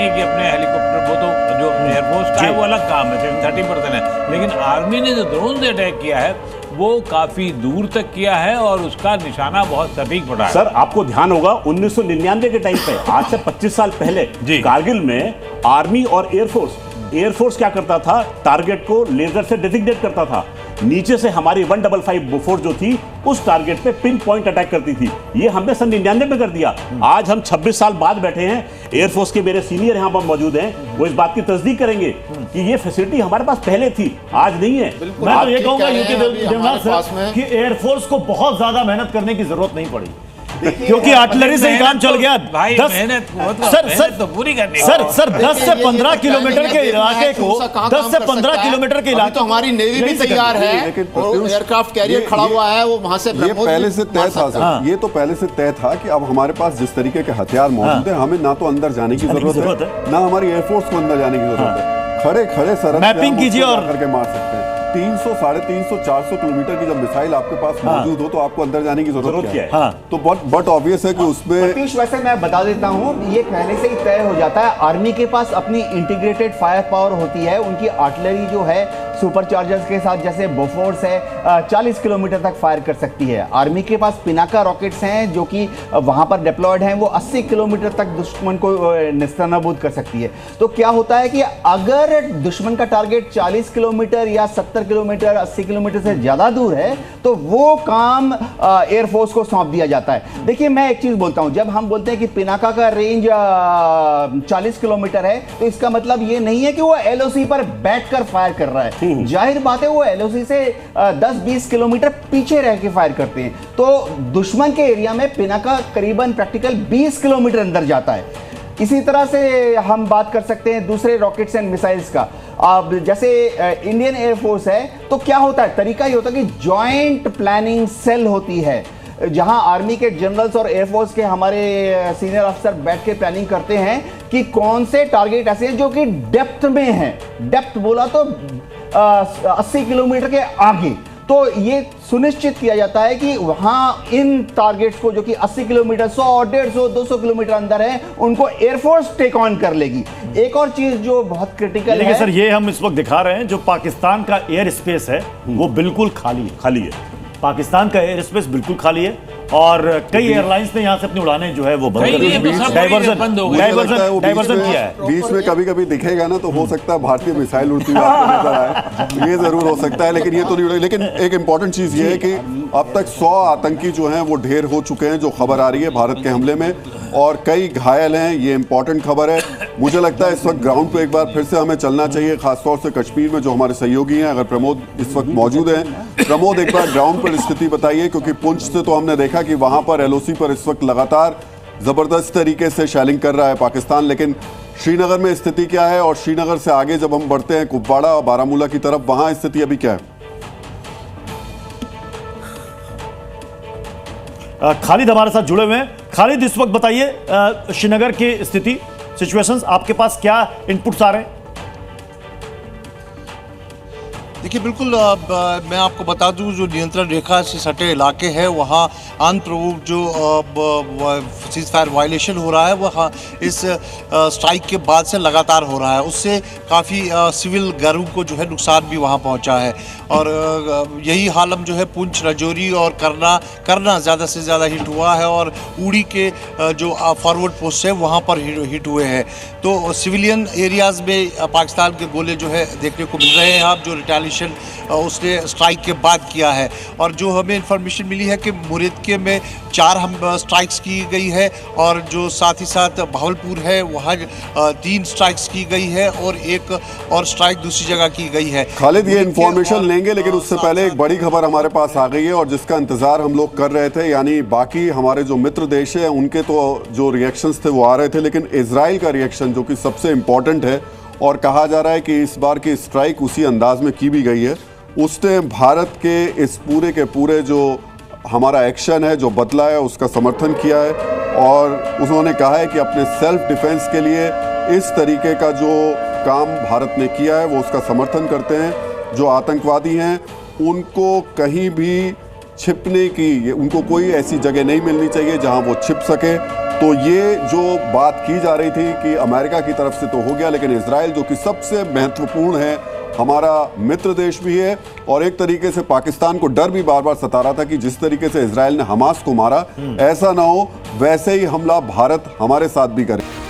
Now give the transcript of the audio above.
नहीं है कि अपने हेलीकॉप्टर, वो तो जो एयरफोर्स का है वो अलग काम है, 30% है, लेकिन आर्मी ने जो ड्रोन से अटैक किया है वो काफी दूर तक किया है और उसका निशाना बहुत सटीक पड़ा है। सर आपको ध्यान होगा 1999 के टाइम पे, आज से 25 साल पहले कारगिल में आर्मी और एयरफोर्स क्या करता था, टारगेट को लेजर से डेजिग्नेट करता था, नीचे से हमारी 155 बोफोर जो थी उस टारगेट पे पिन पॉइंट अटैक करती थी। ये हमने सन 99 में कर दिया। आज हम 26 साल बाद बैठे हैं, एयरफोर्स के मेरे सीनियर यहां पर मौजूद हैं, वो इस बात की तस्दीक करेंगे कि ये फैसिलिटी हमारे पास पहले थी, आज नहीं है। मैं तो ये कहूंगा यूके देवनाथ सर कि एयरफोर्स को बहुत ज्यादा मेहनत करने की जरूरत नहीं पड़ी, क्योंकि आर्टिलरी से ही काम चल गया। भाई मेहनत तो पूरी करनी है। सर 10 से 15 किलोमीटर के इलाके को 10 से 15 किलोमीटर के इलाके तो हमारी नेवी भी तैयार है, एयरक्राफ्ट कैरियर खड़ा हुआ है, वो वहां से ये पहले से तय था सर, ये तो पहले से तय था कि अब हमारे पास जिस तरीके के हथियार मौजूद है, हमें ना तो अंदर जाने की जरूरत है, ना हमारी एयरफोर्स को अंदर जाने की जरूरत है। खड़े खड़े सरहद मैपिंग कीजिए और करके मार सकते हैं। 300, 350, 400 किलोमीटर की जब मिसाइल आपके पास मौजूद हो तो आपको अंदर जाने की जरूरत क्या है? तो बट ऑब्वियस है कि उसमें प्रत्युष, वैसे मैं बता देता हूं, ये पहले से ही तय हो जाता है। आर्मी के पास अपनी इंटीग्रेटेड फायर पावर होती है, उनकी आर्टिलरी जो है सुपरचार्जर्स के साथ, जैसे बोफोर्स है 40 किलोमीटर तक फायर कर सकती है। आर्मी के पास पिनाका रॉकेट्स हैं जो कि वहां पर डिप्लॉयड हैं, वो 80 किलोमीटर तक दुश्मन को निस्तानाबूद कर सकती है। तो क्या होता है कि अगर दुश्मन का टारगेट 40 किलोमीटर या 70 किलोमीटर 80 किलोमीटर से ज्यादा दूर है तो वो काम एयरफोर्स को सौंप दिया जाता है। देखिए मैं एक चीज बोलता हूं, जब हम बोलते हैं कि पिनाका का रेंज 40 किलोमीटर है तो इसका मतलब ये नहीं है कि वो एलओसी पर बैठकर फायर कर रहा है। जाहिर बात है वो एलओसी से 10-20 किलोमीटर पीछे रह के फायर करते हैं, तो दुश्मन के एरिया में पिनाका करीबन प्रैक्टिकल 20 किलोमीटर अंदर जाता है। इसी तरह से हम बात कर सकते हैं दूसरे रॉकेट्स एंड मिसाइल्स का। अब जैसे इंडियन एयरफोर्स है तो क्या होता है, तरीका ये होता है कि जॉइंट प्लानिंग सेल होती है, जहां आर्मी के जनरल्स और एयरफोर्स के हमारे सीनियर अफसर बैठ के प्लानिंग करते हैं कि कौन से टारगेट ऐसे हैं जो कि डेप्थ में हैं। डेप्थ बोला तो 80 किलोमीटर के आगे, तो ये सुनिश्चित किया जाता है कि वहां इन टारगेट्स को जो कि 80 किलोमीटर 100, 150, 200 किलोमीटर अंदर है उनको एयरफोर्स टेक ऑन कर लेगी। एक और चीज जो बहुत क्रिटिकल है सर, ये हम इस वक्त दिखा रहे हैं, जो पाकिस्तान का एयर स्पेस है वो बिल्कुल खाली है। पाकिस्तान का एयर स्पेस बिल्कुल खाली है और कई एयरलाइंस ने यहाँ से अपनी उड़ानें जो है वो बंद कर दी, डाइवर्जन किया है। बीच में कभी कभी दिखेगा ना तो हो सकता है भारतीय मिसाइल उड़ती हुई आपको नजर आए, ये जरूर हो सकता है, लेकिन ये तो नहीं उड़ेगी। लेकिन एक इंपॉर्टेंट चीज ये है कि अब तक 100 आतंकी जो हैं वो ढेर हो चुके हैं, जो खबर आ रही है भारत के हमले में, और कई घायल हैं, ये इंपॉर्टेंट खबर है। मुझे लगता है इस वक्त ग्राउंड पे एक बार फिर से हमें चलना चाहिए, खासतौर से कश्मीर में जो हमारे सहयोगी हैं। अगर प्रमोद इस वक्त मौजूद हैं, प्रमोद एक बार ग्राउंड पर स्थिति बताइए, क्योंकि पुंछ से तो हमने देखा कि वहां पर एलओसी पर इस वक्त लगातार जबरदस्त तरीके से शेलिंग कर रहा है पाकिस्तान, लेकिन श्रीनगर में स्थिति क्या है, और श्रीनगर से आगे जब हम बढ़ते हैं कुपवाड़ा और बारामूला की तरफ, वहां स्थिति अभी क्या है? खालिद हमारे साथ जुड़े हुए हैं। खालिद, इस वक्त बताइए श्रीनगर की स्थिति, सिचुएशंस, आपके पास क्या इनपुट्स आ रहे हैं? देखिए बिल्कुल, मैं आपको बता दूं, जो नियंत्रण रेखा से सटे इलाके हैं वहाँ अनप्रोवोक्ड जो सीज फायर वायलेशन हो रहा है वह इस स्ट्राइक के बाद से लगातार हो रहा है। उससे काफ़ी सिविल घरों को जो है नुकसान भी वहाँ पहुँचा है, और यही हाल हम जो है पुंछ, राजौरी और करना ज़्यादा से ज़्यादा हिट हुआ है, और उड़ी के जो फॉरवर्ड पोस्ट है वहाँ पर हिट हुए हैं। तो सिविलियन एरियाज़ में पाकिस्तान के गोले जो है देखने को मिल रहे हैं। आप जो रिटेलिएशन उसने स्ट्राइक के बाद किया है, और जो हमें इंफॉर्मेशन मिली है कि मुरेदके में 4 स्ट्राइक्स की गई है, और जो साथ ही साथ भावलपुर है वहाँ 3 स्ट्राइक्स की गई है, और एक और स्ट्राइक दूसरी जगह की गई है। खालिद, ये इंफॉर्मेशन लेंगे, लेकिन उससे पहले एक बड़ी खबर हमारे पास आ गई है और जिसका इंतजार हम लोग कर रहे थे, यानी बाकी हमारे जो मित्र देश है उनके तो जो रिएक्शंस थे वो आ रहे थे, लेकिन इजराइल का रिएक्शन जो कि सबसे इम्पोर्टेंट है, और कहा जा रहा है कि इस बार की स्ट्राइक उसी अंदाज में की भी गई है। उसने भारत के इस पूरे के पूरे जो हमारा एक्शन है, जो बदला है, उसका समर्थन किया है, और उन्होंने कहा है कि अपने सेल्फ डिफेंस के लिए इस तरीके का जो काम भारत ने किया है वो उसका समर्थन करते हैं। जो आतंकवादी हैं उनको कहीं भी छिपने की, उनको कोई ऐसी जगह नहीं मिलनी चाहिए जहां वो छिप सके। तो ये जो बात की जा रही थी कि अमेरिका की तरफ से तो हो गया, लेकिन इजराइल जो कि सबसे महत्वपूर्ण है, हमारा मित्र देश भी है, और एक तरीके से पाकिस्तान को डर भी बार बार सता रहा था कि जिस तरीके से इजराइल ने हमास को मारा, ऐसा ना हो वैसे ही हमला भारत हमारे साथ भी करे।